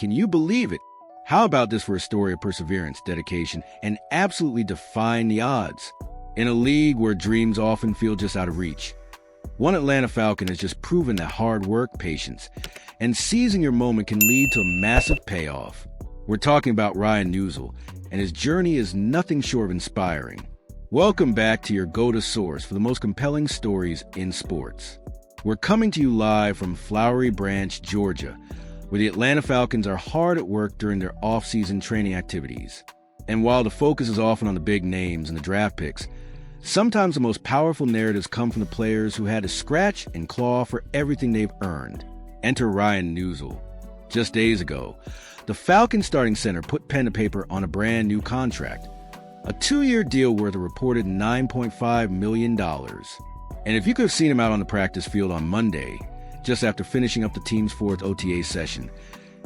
Can you believe it? How about this for a story of perseverance, dedication, and absolutely defying the odds? In a league where dreams often feel just out of reach, one Atlanta Falcon has just proven that hard work, patience, and seizing your moment can lead to a massive payoff. We're talking about Ryan Neuzil, and his journey is nothing short of inspiring. Welcome back to your go-to source for the most compelling stories in sports. We're coming to you live from Flowery Branch, Georgia, where the Atlanta Falcons are hard at work during their off-season training activities. And while the focus is often on the big names and the draft picks, sometimes the most powerful narratives come from the players who had to scratch and claw for everything they've earned. Enter Ryan Neuzil. Just days ago, the Falcons starting center put pen to paper on a brand new contract, a 2-year deal worth a reported $9.5 million. And if you could have seen him out on the practice field on Monday, just after finishing up the team's 4th OTA session,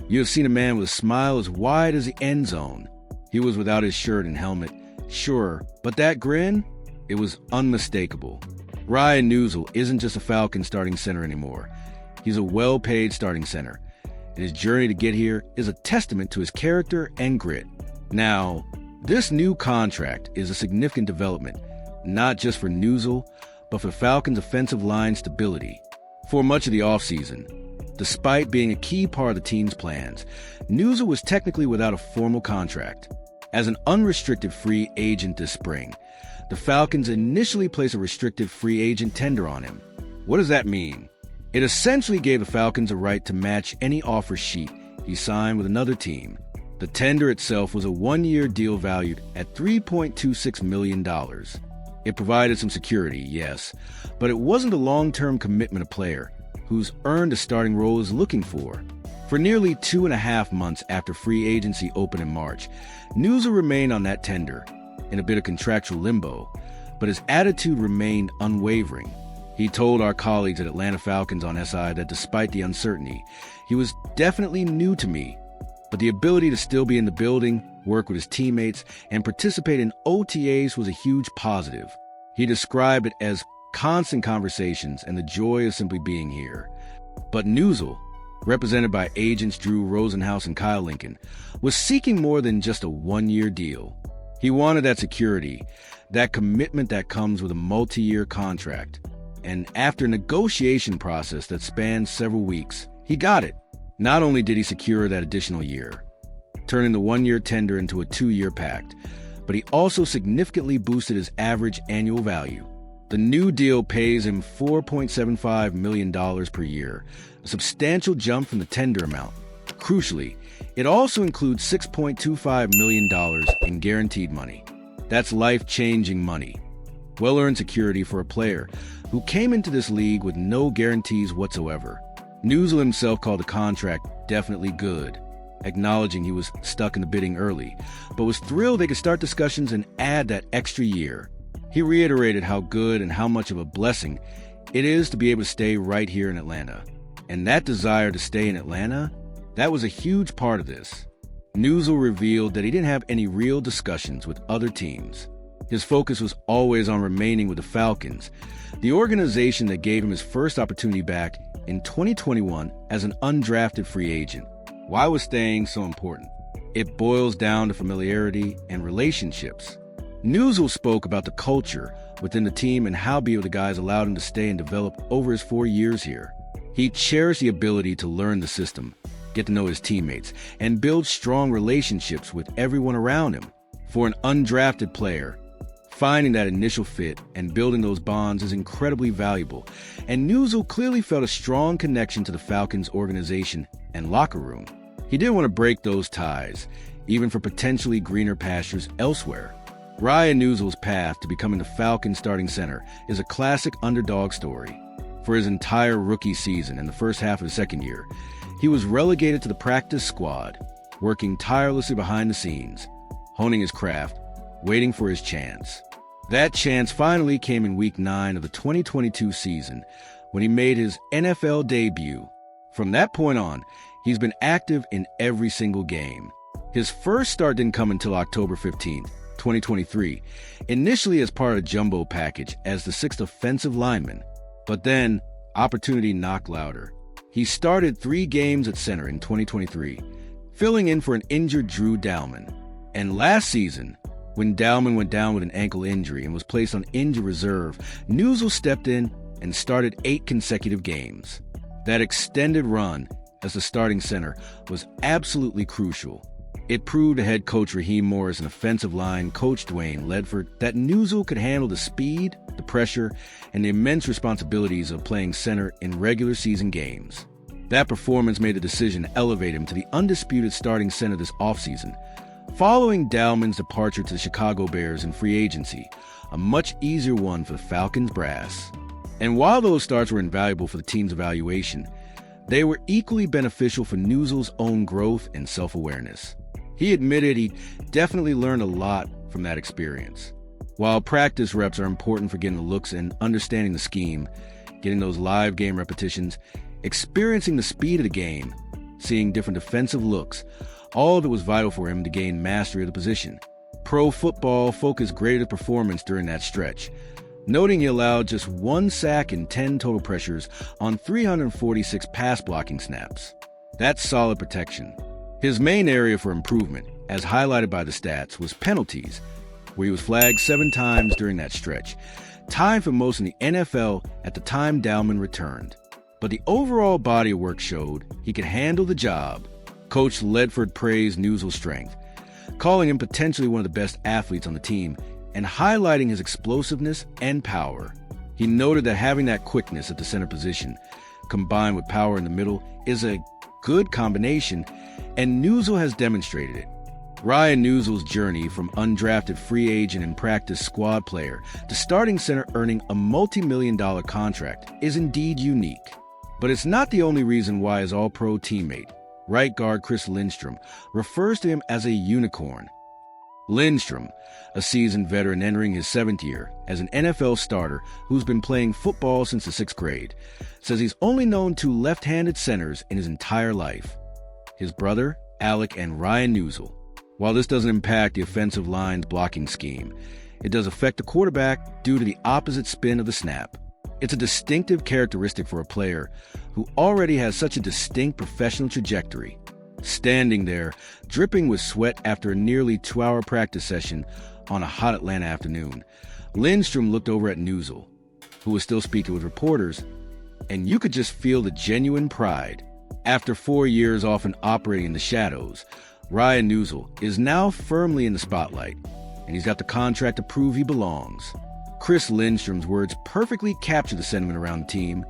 you have seen a man with a smile as wide as the end zone. He was without his shirt and helmet, sure, but that grin? It was unmistakable. Ryan Neuzil isn't just a Falcon starting center anymore. He's a well-paid starting center, and his journey to get here is a testament to his character and grit. Now, this new contract is a significant development, not just for Newsel, but for Falcons' offensive line stability. For much of the offseason, despite being a key part of the team's plans, Newsel was technically without a formal contract. As an unrestricted free agent this spring, the Falcons initially placed a restricted free agent tender on him. What does that mean? It essentially gave the Falcons a right to match any offer sheet he signed with another team. The tender itself was a 1-year deal valued at $3.26 million. It provided some security, yes, but it wasn't a long-term commitment a player who's earned a starting role is looking for. For nearly 2.5 months after free agency opened in March, Newsel remained on that tender, in a bit of contractual limbo, but his attitude remained unwavering. He told our colleagues at Atlanta Falcons on SI that despite the uncertainty, he was definitely new to me, but the ability to still be in the building, work with his teammates, and participate in OTAs was a huge positive. He described it as constant conversations and the joy of simply being here. But Newsel, represented by agents Drew Rosenhaus and Kyle Lincoln, was seeking more than just a 1-year deal. He wanted that security, that commitment that comes with a multi-year contract. And after a negotiation process that spanned several weeks, he got it. Not only did he secure that additional year, turning the 1-year tender into a 2-year pact, but he also significantly boosted his average annual value. The new deal pays him $4.75 million per year, a substantial jump from the tender amount. Crucially, it also includes $6.25 million in guaranteed money. That's life-changing money. Well-earned security for a player who came into this league with no guarantees whatsoever. Newsel himself called the contract definitely good, acknowledging he was stuck in the bidding early, but was thrilled they could start discussions and add that extra year. He reiterated how good and how much of a blessing it is to be able to stay right here in Atlanta. And that desire to stay in Atlanta, that was a huge part of this. Newsel revealed that he didn't have any real discussions with other teams. His focus was always on remaining with the Falcons, the organization that gave him his first opportunity back in 2021 as an undrafted free agent. Why was staying so important? It boils down to familiarity and relationships. Newsel spoke about the culture within the team and how being the guys allowed him to stay and develop over his 4 years here. He cherished the ability to learn the system, get to know his teammates, and build strong relationships with everyone around him. For an undrafted player, finding that initial fit and building those bonds is incredibly valuable, and Newsel clearly felt a strong connection to the Falcons organization and locker room. He didn't want to break those ties, even for potentially greener pastures elsewhere. Ryan Neusil's path to becoming the Falcons starting center is a classic underdog story. For his entire rookie season and the first half of his second year, he was relegated to the practice squad, working tirelessly behind the scenes, honing his craft, waiting for his chance. That chance finally came in Week 9 of the 2022 season when he made his NFL debut. From that point on, he's been active in every single game. His first start didn't come until October 15th, 2023, initially as part of a jumbo package as the 6th offensive lineman. But then, opportunity knocked louder. He started 3 games at center in 2023, filling in for an injured Drew Dalman. And last season, when Dalman went down with an ankle injury and was placed on injured reserve, Newsel stepped in and started 8 consecutive games. That extended run as the starting center was absolutely crucial. It proved to head coach Raheem Morris and offensive line coach Dwayne Ledford that Newsel could handle the speed, the pressure, and the immense responsibilities of playing center in regular season games. That performance made the decision to elevate him to the undisputed starting center this offseason, following Dalman's departure to the Chicago Bears in free agency, a much easier one for the Falcons brass. And while those starts were invaluable for the team's evaluation, they were equally beneficial for Newsel's own growth and self-awareness. He admitted he definitely learned a lot from that experience. While practice reps are important for getting the looks and understanding the scheme, getting those live game repetitions, experiencing the speed of the game, seeing different defensive looks, all of it was vital for him to gain mastery of the position. Pro Football Focus graded his performance during that stretch, noting he allowed just 1 sack and 10 total pressures on 346 pass blocking snaps. That's solid protection. His main area for improvement, as highlighted by the stats, was penalties, where he was flagged 7 times during that stretch, tied for most in the NFL at the time Dalman returned. But the overall body of work showed he could handle the job. Coach Ledford praised Newsel's strength, calling him potentially one of the best athletes on the team and highlighting his explosiveness and power. He noted that having that quickness at the center position, combined with power in the middle, is a good combination, and Newsel has demonstrated it. Ryan Neuzil's journey from undrafted free agent and practice squad player to starting center earning a multi-million-dollar contract is indeed unique. But it's not the only reason why his all-pro teammate, right guard Chris Lindstrom, refers to him as a unicorn. Lindstrom, a seasoned veteran entering his 7th year as an NFL starter who's been playing football since the 6th grade, says he's only known 2 left-handed centers in his entire life: his brother, Alec, and Ryan Neuzil. While this doesn't impact the offensive line's blocking scheme, it does affect the quarterback due to the opposite spin of the snap. It's a distinctive characteristic for a player who already has such a distinct professional trajectory. Standing there, dripping with sweat after a nearly 2-hour practice session on a hot Atlanta afternoon, Lindstrom looked over at Newsel, who was still speaking with reporters, and you could just feel the genuine pride. After 4 years often operating in the shadows, Ryan Neuzil is now firmly in the spotlight, and he's got the contract to prove he belongs. Chris Lindstrom's words perfectly capture the sentiment around the team.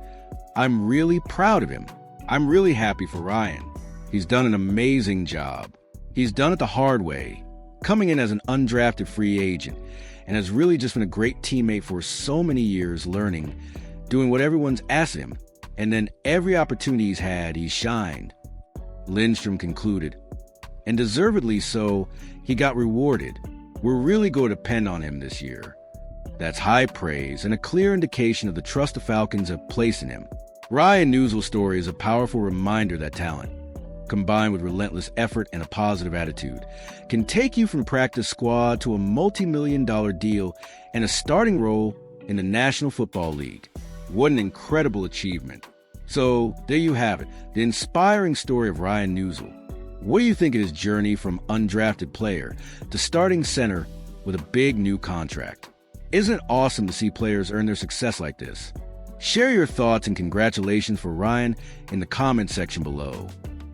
"I'm really proud of him. I'm really happy for Ryan. He's done an amazing job. He's done it the hard way, coming in as an undrafted free agent, and has really just been a great teammate for so many years, learning, doing what everyone's asked him, and then every opportunity he's had, he's shined." Lindstrom concluded, "And deservedly so, he got rewarded. We're really going to depend on him this year." That's high praise and a clear indication of the trust the Falcons have placed in him. Ryan Neuzil's story is a powerful reminder that talent, combined with relentless effort and a positive attitude, can take you from practice squad to a multi-million-dollar deal and a starting role in the National Football League. What an incredible achievement. So there you have it, the inspiring story of Ryan Neuzil. What do you think of his journey from undrafted player to starting center with a big new contract? Isn't it awesome to see players earn their success like this? Share your thoughts and congratulations for Ryan in the comment section below.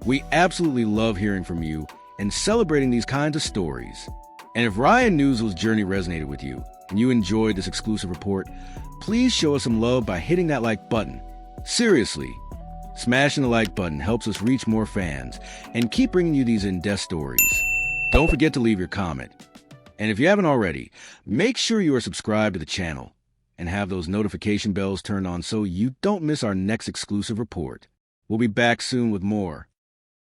We absolutely love hearing from you and celebrating these kinds of stories. And if Ryan Neuzil's journey resonated with you and you enjoyed this exclusive report, please show us some love by hitting that like button. Seriously, smashing the like button helps us reach more fans and keep bringing you these in-depth stories. Don't forget to leave your comment. And if you haven't already, make sure you are subscribed to the channel and have those notification bells turned on so you don't miss our next exclusive report. We'll be back soon with more.